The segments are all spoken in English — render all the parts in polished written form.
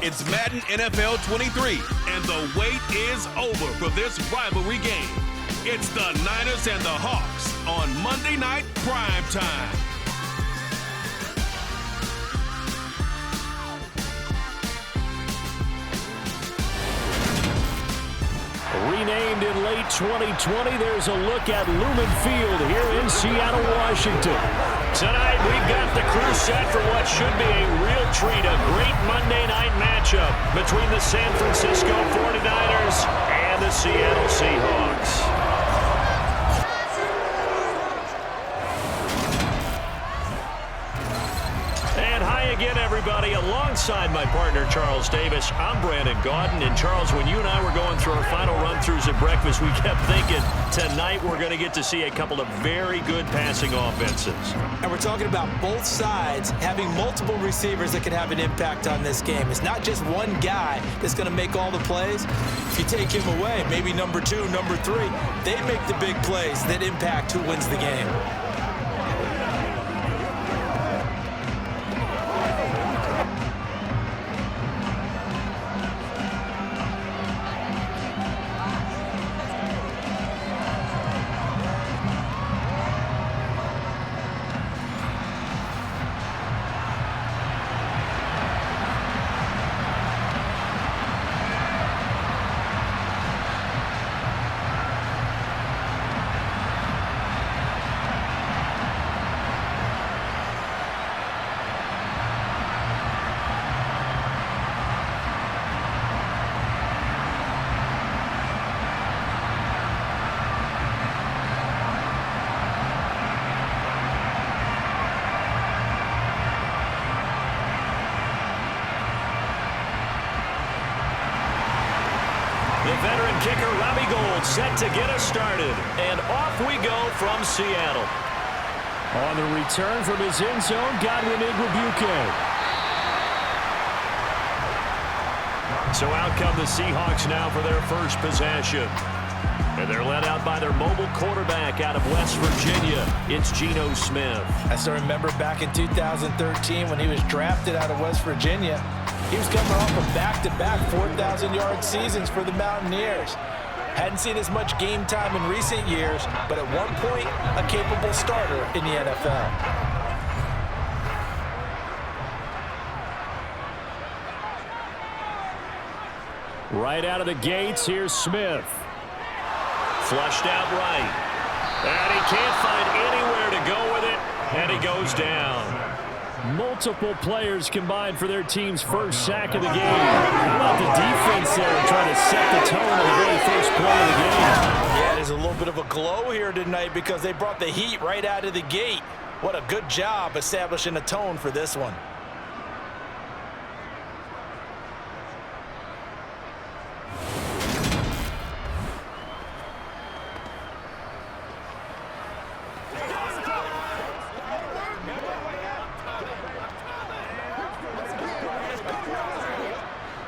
It's Madden NFL 23, and the wait is over for this rivalry game. It's the Niners and the Hawks on Monday Night Prime Time. Renamed in late 2020, there's a look at Lumen Field here in Seattle, Washington. Tonight, we've got the crew set for what should be a real treat, a great Monday night matchup between the San Francisco 49ers and the Seattle Seahawks. Again, everybody, alongside my partner, Charles Davis, I'm Brandon Gaudin. And, Charles, when you and I were going through our final run-throughs at breakfast, we kept thinking tonight we're going to get to see a couple of very good passing offenses. And we're talking about both sides having multiple receivers that can have an impact on this game. It's not just one guy that's going to make all the plays. If you take him away, maybe number 2, number 3, they make the big plays that impact who wins the game. Set to get us started, and off we go from Seattle. On the return from his end zone, Godwin Igwebuike. So out come the Seahawks now for their first possession. And they're led out by their mobile quarterback out of West Virginia. It's Geno Smith. I still remember back in 2013 when he was drafted out of West Virginia. He was coming off of back-to-back 4,000-yard seasons for the Mountaineers. Hadn't seen as much game time in recent years, but at one point, a capable starter in the NFL. Right out of the gates, here's Smith. Flushed out right. And he can't find anywhere to go with it, and he goes down. Multiple players combined for their team's first sack of the game. How about the defense there trying to set the tone of the very first play of the game? Yeah, there's a little bit of a glow here tonight because they brought the heat right out of the gate. What a good job establishing a tone for this one.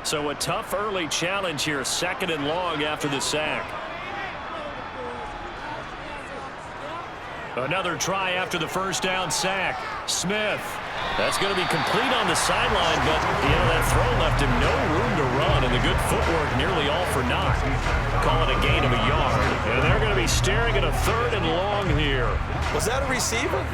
So a tough early challenge here, 2nd and long after the sack. Another try after the first down sack. Smith. That's going to be complete on the sideline, but that throw left him no room to run, and the good footwork nearly all for naught. Call it a gain of a yard, and they're going to be staring at a 3rd and long here. Was that a receiver?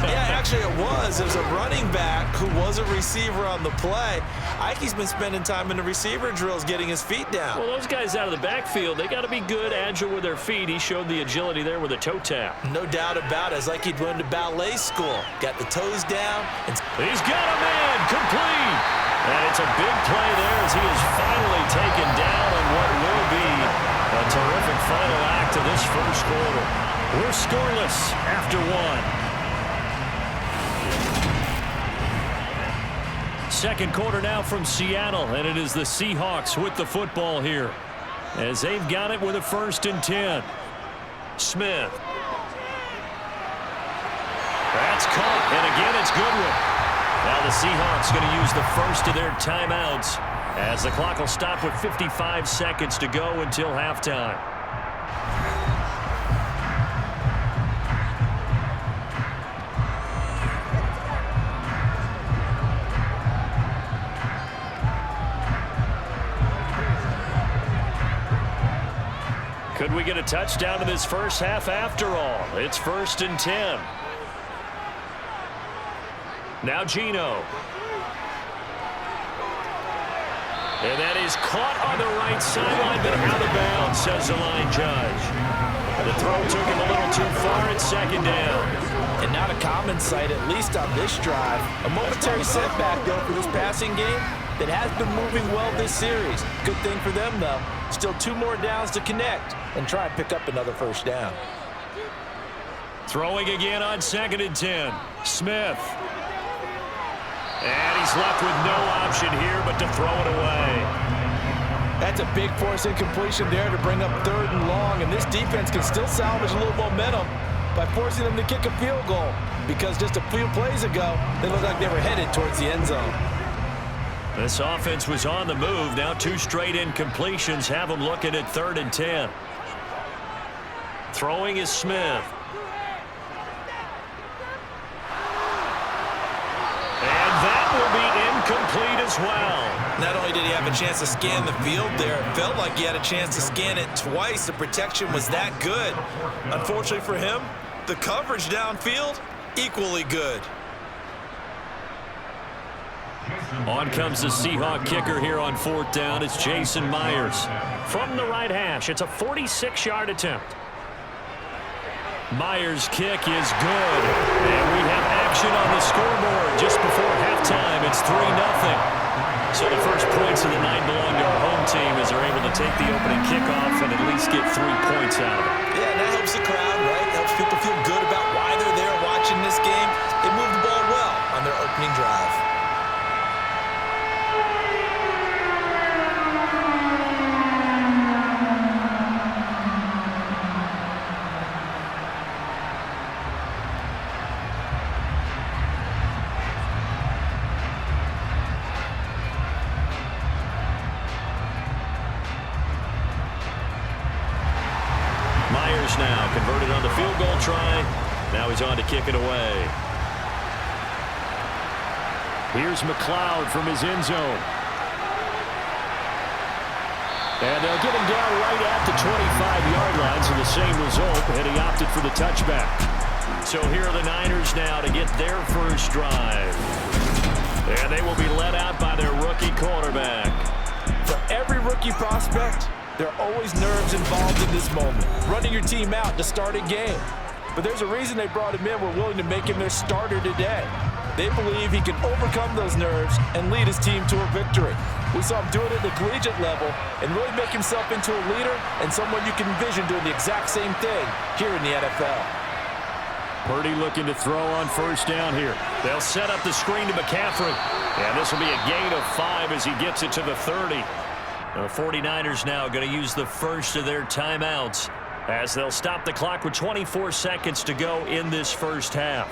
Yeah, actually it was. It was a running back who was a receiver on the play. Ike's been spending time in the receiver drills getting his feet down. Well, those guys out of the backfield, they got to be good, agile with their feet. He showed the agility there with a toe tap. No doubt about it. It's like he'd went to ballet school. Got the toes down. And he's got a man complete. And it's a big play there as he is finally taken down on what will be a terrific final act of this first quarter. We're scoreless after 1. Second quarter now from Seattle, and it is the Seahawks with the football here as they've got it with a 1st and 10. Smith. That's caught, and again it's Goodwin. Now the Seahawks going to use the first of their timeouts as the clock will stop with 55 seconds to go until halftime. we get a touchdown in this first half after all. It's 1st and 10. Now Geno. And that is caught on the right sideline, but out of bounds, says the line judge. The throw took him a little too far. It's 2nd down. And not a common sight, at least on this drive. A momentary setback, though, for this passing game that has been moving well this series. Good thing for them, though. Still 2 more downs to connect and try and pick up another 1st down. Throwing again on 2nd and 10. Smith. And he's left with no option here but to throw it away. That's a big force incompletion there to bring up 3rd and long, and this defense can still salvage a little momentum by forcing them to kick a field goal, because just a few plays ago, they looked like they were headed towards the end zone. This offense was on the move. Now 2 straight incompletions have them looking at 3rd and 10. Throwing is Smith. And that will be incomplete as well. Not only did he have a chance to scan the field there, it felt like he had a chance to scan it twice. The protection was that good. Unfortunately for him, the coverage downfield, equally good. On comes the Seahawk kicker here on 4th down. It's Jason Myers. From the right hash, it's a 46-yard attempt. Myers' kick is good. And we have action on the scoreboard just before halftime. It's 3-0. So the first points of the night belong to our home team as they're able to take the opening kickoff and at least get 3 points out of it. Yeah, and that helps the crowd, right? Helps people feel good about why they're there watching this game. They moved the ball well on their opening drive. Myers now converted on the field goal try. Now he's on to kick it away. Here's McLeod from his end zone. And they'll get him down right at the 25-yard line, so the same result, and he opted for the touchback. So here are the Niners now to get their first drive. And they will be led out by their rookie quarterback. For every rookie prospect, there are always nerves involved in this moment. Running your team out to start a game. But there's a reason they brought him in. We're willing to make him their starter today. They believe he can overcome those nerves and lead his team to a victory. We saw him do it at the collegiate level and really make himself into a leader and someone you can envision doing the exact same thing here in the NFL. Purdy looking to throw on 1st down here. They'll set up the screen to McCaffrey. And this will be a gain of 5 as he gets it to the 30. The 49ers now going to use the first of their timeouts as they'll stop the clock with 24 seconds to go in this first half.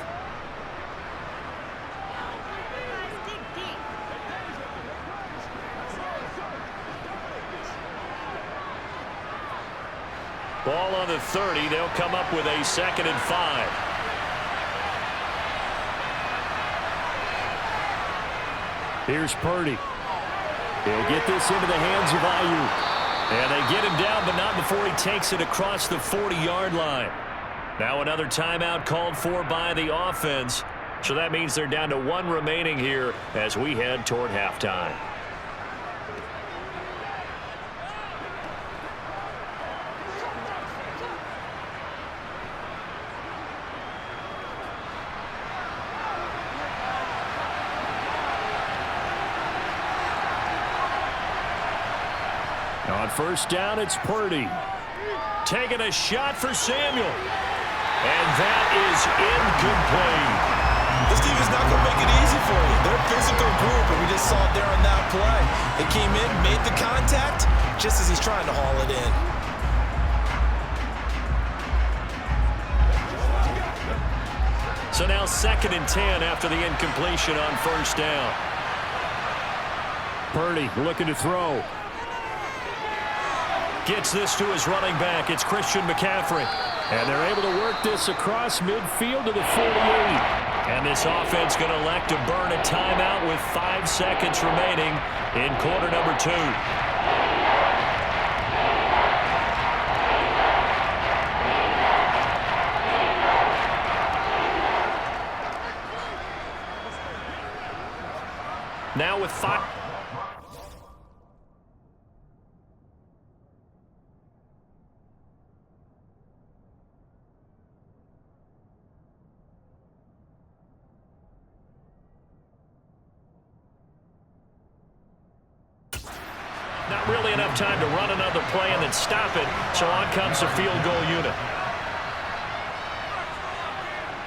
Ball on the 30. They'll come up with a 2nd and 5. Here's Purdy. He'll get this into the hands of Ayuk. And they get him down, but not before he takes it across the 40-yard line. Now another timeout called for by the offense. So that means they're down to 1 remaining here as we head toward halftime. On 1st down, it's Purdy. Taking a shot for Samuel. And that is incomplete. This team is not going to make it easy for you. They're a physical group, and we just saw it there on that play. They came in, made the contact, just as he's trying to haul it in. So now 2nd and 10 after the incompletion on 1st down. Purdy looking to throw. Gets this to his running back. It's Christian McCaffrey. And they're able to work this across midfield to the 48. And this offense going to elect to burn a timeout with 5 seconds remaining in quarter number 2. Now with 5. Not really enough time to run another play and then stop it, so on comes the field goal unit.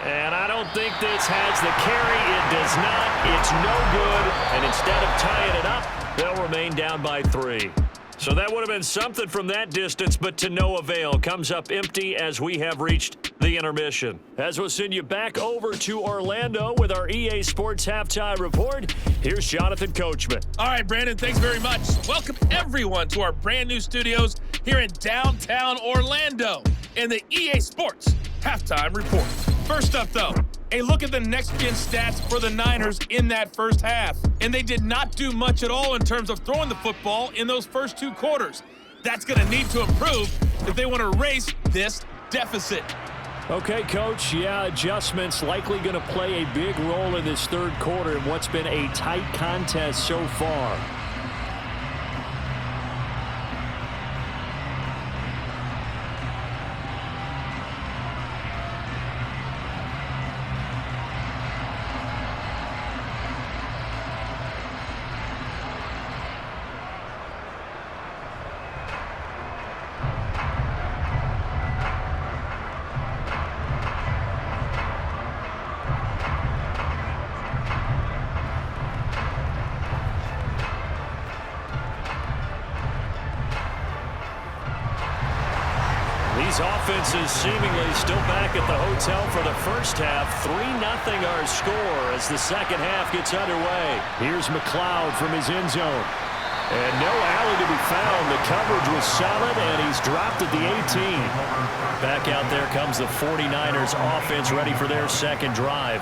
And I don't think this has the carry. It does not. It's no good. And instead of tying it up, they'll remain down by 3. So that would have been something from that distance, but to no avail. Comes up empty as we have reached the intermission. As we'll send you back over to Orlando with our EA Sports Halftime Report, here's Jonathan Coachman. All right, Brandon, thanks very much. Welcome, everyone, to our brand new studios here in downtown Orlando in the EA Sports Halftime Report. First up, though, a look at the next-gen stats for the Niners in that first half. And they did not do much at all in terms of throwing the football in those first 2 quarters. That's going to need to improve if they want to erase this deficit. Okay, Coach, adjustments likely going to play a big role in this third quarter in what's been a tight contest so far. These offenses seemingly still back at the hotel for the first half. 3-0 our score as the second half gets underway. Here's McLeod from his end zone. And no alley to be found. The coverage was solid, and he's dropped at the 18. Back out there comes the 49ers offense ready for their second drive.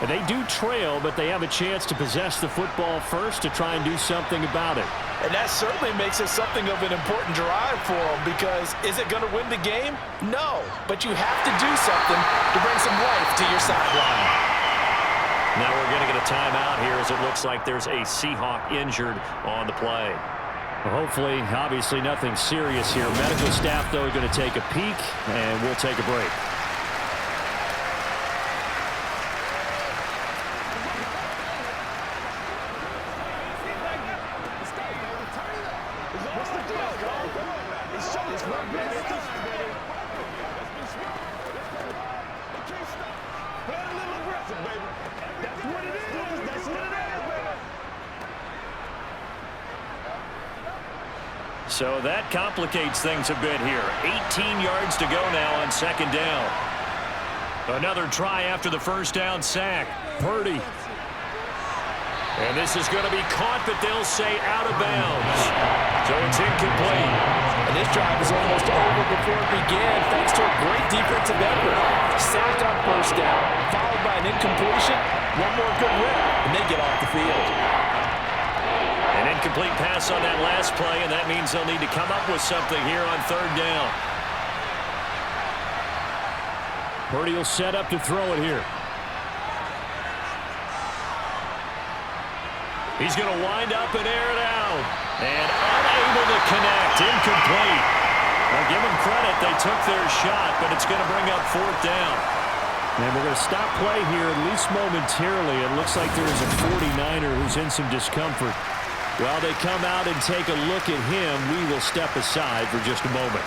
And they do trail, but they have a chance to possess the football first to try and do something about it. And that certainly makes it something of an important drive for them, because is it going to win the game? No, but you have to do something to bring some life to your sideline. Now we're going to get a timeout here as it looks like there's a Seahawk injured on the play. Well, hopefully, obviously nothing serious here. Medical staff, though, are going to take a peek, and we'll take a break. So that complicates things a bit here. 18 yards to go now on second down. Another try after the first down sack. Purdy. And this is going to be caught, but they'll say out of bounds. So it's incomplete. And this drive is almost over before it began, thanks to a great defensive effort. Sack on first down, followed by an incompletion. One more good rip, and they get off the field. An incomplete pass on that last play, and that means they'll need to come up with something here on third down. Purdy will set up to throw it here. He's going to wind up and air it out. And unable to connect. Incomplete. I'll give them credit. They took their shot, but it's going to bring up fourth down. And we're going to stop play here, at least momentarily. It looks like there's a 49er who's in some discomfort. While they come out and take a look at him, we will step aside for just a moment.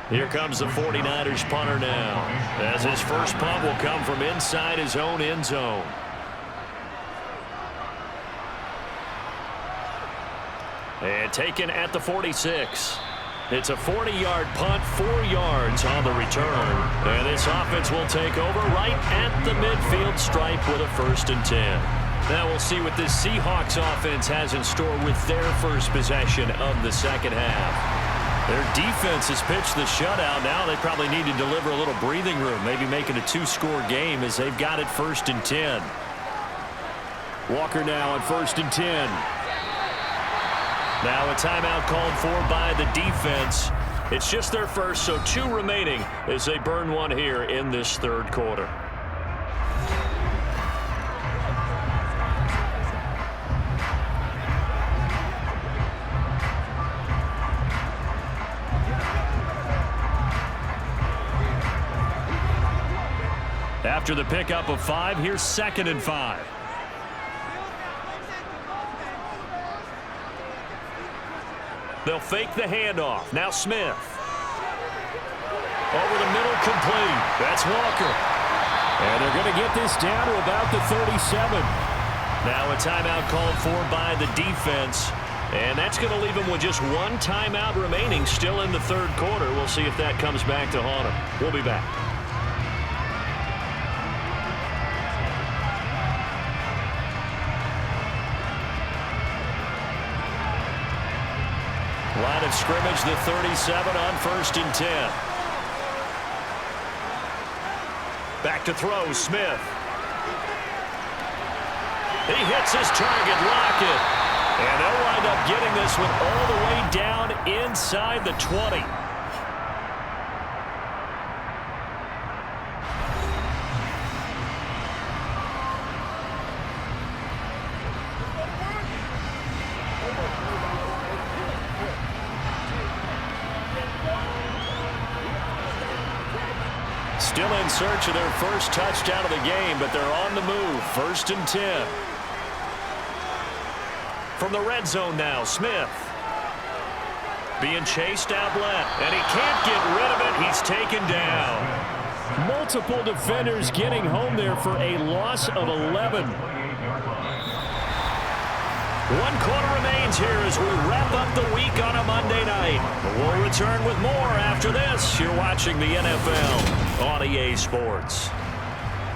Here comes the 49ers punter now, as his first punt will come from inside his own end zone. And taken at the 46. It's a 40-yard punt, 4 yards on the return. And this offense will take over right at the midfield stripe with a 1st and 10. Now we'll see what this Seahawks offense has in store with their first possession of the second half. Their defense has pitched the shutout. Now they probably need to deliver a little breathing room, maybe make it a 2-score game as they've got it 1st and 10. Walker now on 1st and 10. Now a timeout called for by the defense. It's just their first, so 2 remaining as they burn one here in this 3rd quarter. After the pickup of 5, here's 2nd and 5. They'll fake the handoff. Now Smith. Over the middle, complete. That's Walker. And they're going to get this down to about the 37. Now a timeout called for by the defense. And that's going to leave them with just 1 timeout remaining still in the 3rd quarter. We'll see if that comes back to haunt them. We'll be back. Line of scrimmage, the 37 on 1st and 10. Back to throw, Smith. He hits his target, Lockett. And they'll wind up getting this one all the way down inside the 20. Still in search of their first touchdown of the game, but they're on the move. 1st and 10. From the red zone now, Smith. Being chased out left, and he can't get rid of it. He's taken down. Multiple defenders getting home there for a loss of 11. 1 quarter remains here as we wrap up the week on a Monday night. We'll return with more after this. You're watching the NFL on EA Sports.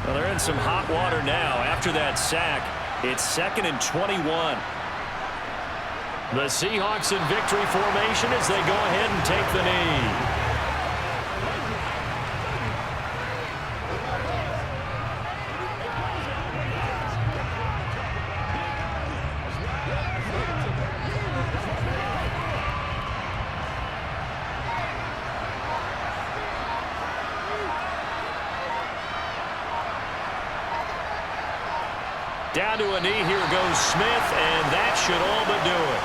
Well, they're in some hot water now. After that sack, it's 2nd and 21. The Seahawks in victory formation as they go ahead and take the knee. Down to a knee, here goes Smith, and that should all but do it.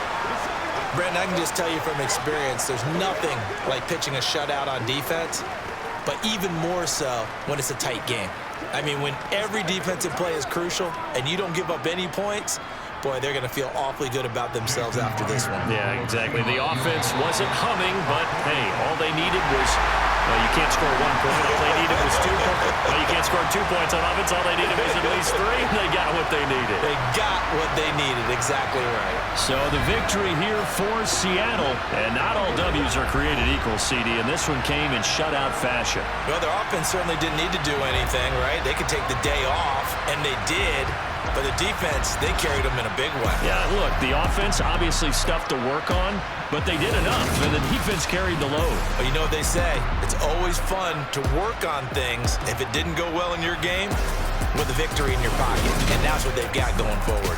Brandon, I can just tell you from experience, there's nothing like pitching a shutout on defense, but even more so when it's a tight game. I mean, when every defensive play is crucial and you don't give up any points, boy, they're going to feel awfully good about themselves after this one. Yeah, exactly. The offense wasn't humming, but, hey, all they needed was you can't score 1 point. All they needed was 2 points. You can't score 2 points on offense. All they needed was at least 3. They got what they needed. They got what they needed. Exactly right. So the victory here for Seattle. And not all W's are created equal, CD. And this one came in shutout fashion. Well, their offense certainly didn't need to do anything, right? They could take the day off, and they did. But the defense, they carried them in a big way. Yeah, look, the offense obviously stuff to work on, but they did enough, and the defense carried the load. Well, you know what they say. It's always fun to work on things if it didn't go well in your game with a victory in your pocket, and that's what they've got going forward.